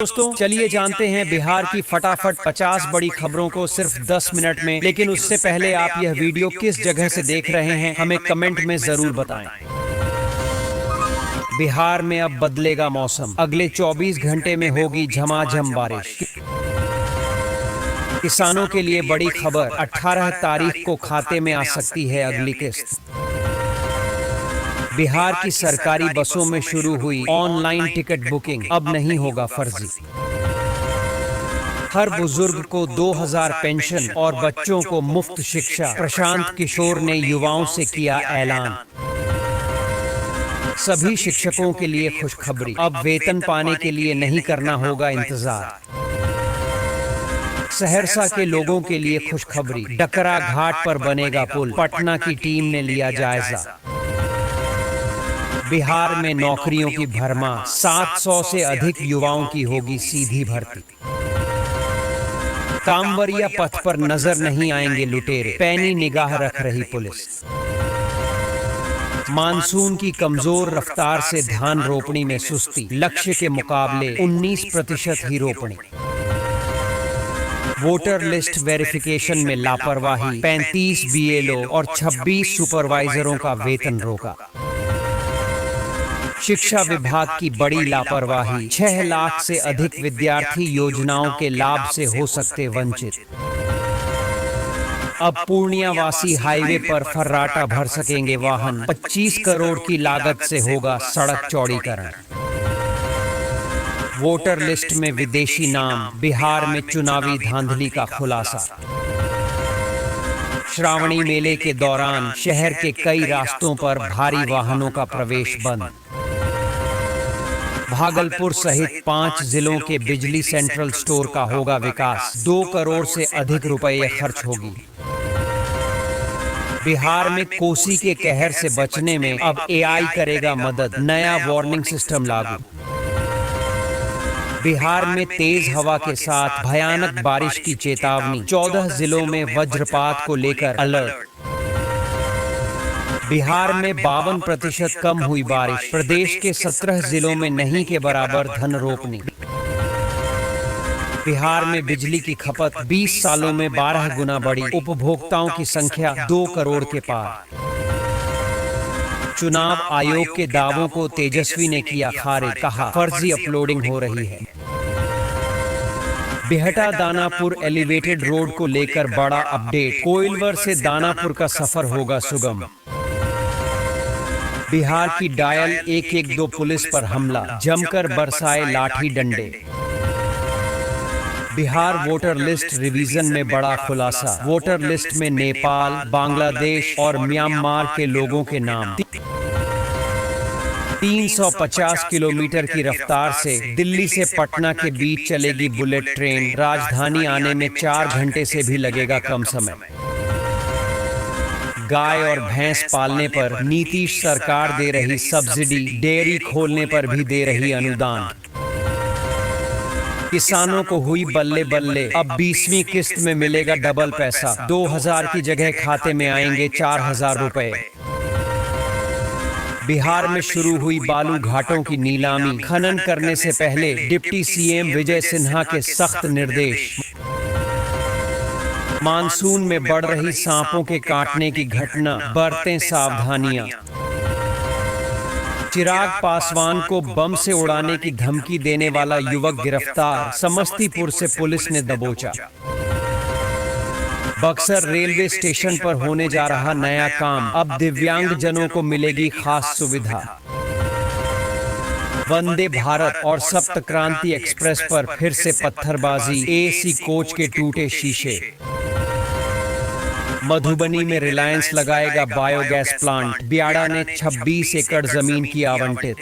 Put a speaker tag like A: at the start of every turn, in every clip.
A: दोस्तों चलिए जानते हैं बिहार की फटाफट 50 बड़ी खबरों को सिर्फ 10 मिनट में। लेकिन उससे पहले आप यह वीडियो किस जगह से देख रहे हैं हमें कमेंट में जरूर बताएं। बिहार में अब बदलेगा मौसम, अगले 24 घंटे में होगी झमाझम बारिश। किसानों के लिए बड़ी खबर, 18 तारीख को खाते में आ सकती है अगली किस्त। बिहार की सरकारी बसों में शुरू हुई ऑनलाइन टिकट बुकिंग, अब नहीं होगा फर्जी। हर बुजुर्ग को 2000 पेंशन और बच्चों को मुफ्त शिक्षा, प्रशांत किशोर ने युवाओं से किया ऐलान। सभी शिक्षकों के लिए खुशखबरी, अब वेतन पाने के लिए नहीं करना होगा इंतजार। सहरसा के लोगों के लिए खुशखबरी, डकरा घाट पर बनेगा पुल, पटना की टीम ने लिया जायजा। बिहार में नौकरियों की भरमार, 700 से अधिक युवाओं की होगी सीधी भर्ती। कांवरिया पथ पर नजर नहीं आएंगे लुटेरे, पैनी निगाह रख रही पुलिस। मानसून की कमजोर रफ्तार से धान रोपणी में सुस्ती, लक्ष्य के मुकाबले 19% ही रोपणी। वोटर लिस्ट वेरिफिकेशन में लापरवाही, 35 बीएलओ और 26 सुपरवाइजरों का वेतन रोका। शिक्षा विभाग की बड़ी लापरवाही, 6 लाख से अधिक विद्यार्थी योजनाओं के लाभ से हो सकते वंचित। अब पूर्णियावासी हाईवे पर फर्राटा भर सकेंगे वाहन, 25 करोड़ की लागत से होगा सड़क चौड़ीकरण। वोटर लिस्ट में विदेशी नाम, बिहार में चुनावी धांधली का खुलासा। श्रावणी मेले के दौरान शहर के कई रास्तों पर भारी वाहनों का प्रवेश बंद। भागलपुर सहित 5 जिलों के बिजली सेंट्रल स्टोर का होगा विकास, 2 करोड़ से अधिक रुपए खर्च होगी। बिहार में कोसी के कहर से बचने में अब एआई करेगा मदद, नया वार्निंग सिस्टम लागू। बिहार में तेज हवा के साथ भयानक बारिश की चेतावनी, 14 जिलों में वज्रपात को लेकर अलर्ट। बिहार में 52% कम हुई बारिश, प्रदेश के 17 जिलों में नहीं के बराबर धन रोपनी। बिहार में बिजली की खपत 20 सालों में 12 गुना बढ़ी, उपभोक्ताओं की संख्या 2 करोड़ के पार। चुनाव आयोग के दावों को तेजस्वी ने किया खारिज, कहा फर्जी अपलोडिंग हो रही है। बिहटा दानापुर एलिवेटेड रोड को लेकर बड़ा अपडेट, कोइलवर से दानापुर का सफर होगा सुगम। बिहार की डायल 112 पुलिस पर हमला, जमकर बरसाए लाठी डंडे। बिहार वोटर लिस्ट रिवीजन में बड़ा खुलासा, वोटर लिस्ट में नेपाल, बांग्लादेश और म्यांमार के लोगों के नाम। 350 किलोमीटर की रफ्तार से दिल्ली से पटना के बीच चलेगी बुलेट ट्रेन, राजधानी आने में 4 घंटे से भी लगेगा कम समय। गाय और भैंस पालने पर नीतीश सरकार दे रही सब्सिडी, डेयरी खोलने पर भी दे रही अनुदान। किसानों को हुई बल्ले बल्ले, अब 20वीं किस्त में मिलेगा डबल पैसा, 2000 की जगह खाते में आएंगे 4000 रुपए। बिहार में शुरू हुई बालू घाटों की नीलामी, खनन करने से पहले डिप्टी सीएम विजय सिन्हा के सख्त निर्देश। मानसून में बढ़ रही सांपों के काटने की घटना, बरतें सावधानियां। चिराग पासवान को बम से उड़ाने की धमकी देने वाला युवक गिरफ्तार, समस्तीपुर से पुलिस ने दबोचा। बक्सर रेलवे स्टेशन पर होने जा रहा नया काम, अब दिव्यांग जनों को मिलेगी खास सुविधा। वंदे भारत और सप्त क्रांति एक्सप्रेस पर फिर से पत्थरबाजी, एसी कोच के टूटे शीशे। मधुबनी में रिलायंस लगाएगा बायोगैस प्लांट, बियाड़ा ने 26 एकड़ जमीन की आवंटित।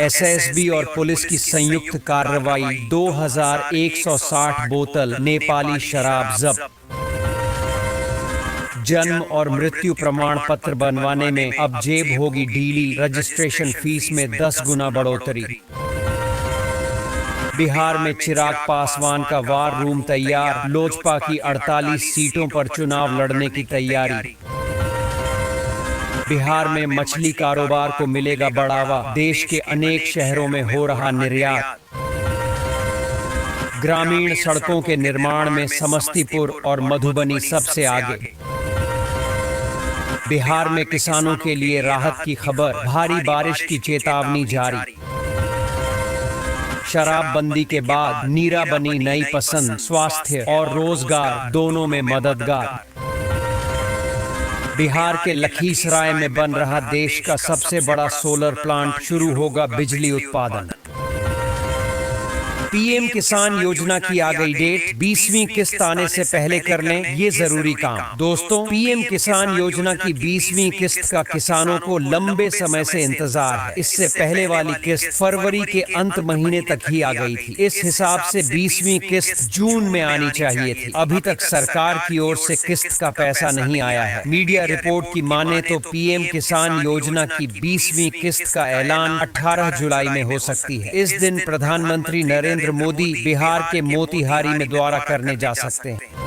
A: एसएसबी और पुलिस की संयुक्त कार्रवाई, 2160 बोतल नेपाली शराब जब्त। जन्म और मृत्यु प्रमाण पत्र बनवाने में अब जेब होगी ढीली, रजिस्ट्रेशन फीस में 10 गुना बढ़ोतरी। बिहार में चिराग पासवान का वार रूम तैयार, लोजपा की 48 सीटों पर चुनाव लड़ने की तैयारी। बिहार में मछली कारोबार को मिलेगा बढ़ावा, देश के अनेक शहरों में हो रहा निर्यात। ग्रामीण सड़कों के निर्माण में समस्तीपुर और मधुबनी सबसे आगे। बिहार में किसानों के लिए राहत की खबर, भारी बारिश की चेतावनी जारी। शराबबंदी के बाद नीरा बनी नई पसंद, स्वास्थ्य और रोजगार दोनों में मददगार। बिहार के लखीसराय में बन रहा देश का सबसे बड़ा सोलर प्लांट, शुरू होगा बिजली उत्पादन। पीएम किसान योजना की आ गई डेट, 20वीं किस्त आने से पहले कर लें ये जरूरी काम। दोस्तों, पीएम किसान योजना की 20वीं किस्त का किसानों को लंबे समय से इंतजार है। इससे पहले वाली किस्त फरवरी के अंत महीने तक ही आ गई थी। इस हिसाब से 20वीं किस्त जून में आनी चाहिए थी। अभी तक सरकार की ओर से किस्त का पैसा नहीं आया है। मीडिया रिपोर्ट की माने तो पीएम किसान योजना की 20वीं किस्त का ऐलान 18 जुलाई में हो सकती है। इस दिन प्रधानमंत्री नरेंद्र मोदी बिहार के मोतिहारी में दौरा करने जा सकते हैं।